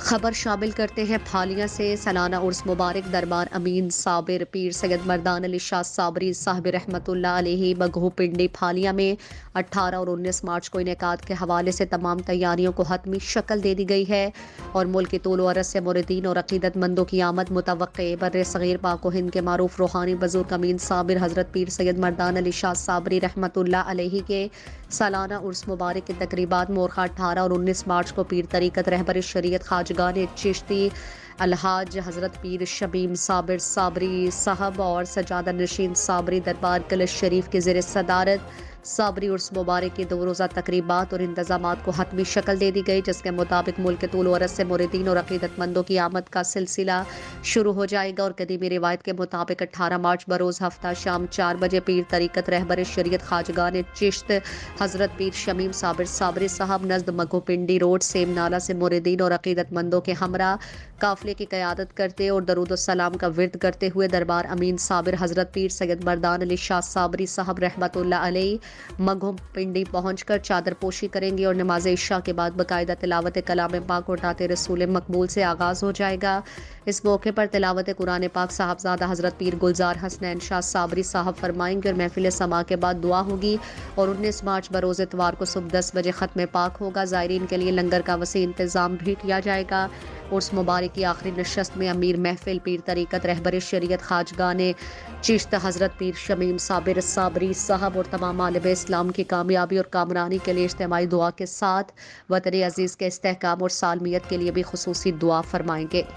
خبر شامل کرتے ہیں پھالیاں سے۔ سالانہ عرس مبارک دربار امین صابر پیر سید مردان علی شاہ صابری صاحب رحمۃ اللہ علیہ مگہو پنڈی پھالیاں میں 18 اور 19 مارچ کو انعقاد کے حوالے سے تمام تیاریوں کو حتمی شکل دے دی گئی ہے اور ملک کی طول و عرض سے موردین اور عقیدت مندوں کی آمد متوقع۔ بر صغیر پاک و ہند کے معروف روحانی بزرگ امین صابر حضرت پیر سید مردان علی شاہ صابری رحمۃ اللہ علیہ کے سالانہ عرس مبارک کی تقریبات مورخہ 18 اور 19 مارچ کو پیر طریقت رہبر شریعت خواجگان چشتی الحاج حضرت پیر شمیم صابر صابری صاحب اور سجادہ نشین صابری دربار کلش شریف کے زیر صدارت صابری عرس مبارک کی 2 روزہ تقریبات اور انتظامات کو حتمی شکل دے دی گئی، جس کے مطابق ملک کے طول و عرض سے موردین اور عقیدت مندوں کی آمد کا سلسلہ شروع ہو جائے گا اور قدیمی روایت کے مطابق 18 مارچ بروز ہفتہ شام 4 بجے پیر طریقت رہبر شریعت خواجگان چشت حضرت پیر شمیم صابر صابری صاحب نزد مگھو پنڈی روڈ سیم نالہ سے موردین اور عقیدت مندوں کے ہمراہ قافلے کی قیادت کرتے اور درود السلام کا ورد کرتے ہوئے دربار امین صابر حضرت پیر سید مردان علی شاہ صابری صاحب رحمۃ اللہ علیہ مگھو پنڈی پہنچ کر چادر پوشی کریں گے اور نماز عشاء کے بعد باقاعدہ تلاوت کلام پاک اور نعت رسول مقبول سے آغاز ہو جائے گا۔ اس موقع پر تلاوت قرآن پاک صاحبزادہ حضرت پیر گلزار حسنین شاہ صابری صاحب فرمائیں گے اور محفل سما کے بعد دعا ہوگی اور 19 مارچ بروز اتوار کو صبح 10 بجے ختم پاک ہوگا۔ زائرین کے لیے لنگر کا وسیع انتظام بھی کیا جائے گا۔ عرس مبارک کی آخری نشست میں امیر محفل پیر طریقت رہبر شریعت خواجگان چشت حضرت پیر شمیم صابر صابری صاحب اور تمام عالم اسلام کی کامیابی اور کامرانی کے لیے اجتماعی دعا کے ساتھ وطن عزیز کے استحکام اور سالمیت کے لیے بھی خصوصی دعا فرمائیں گے۔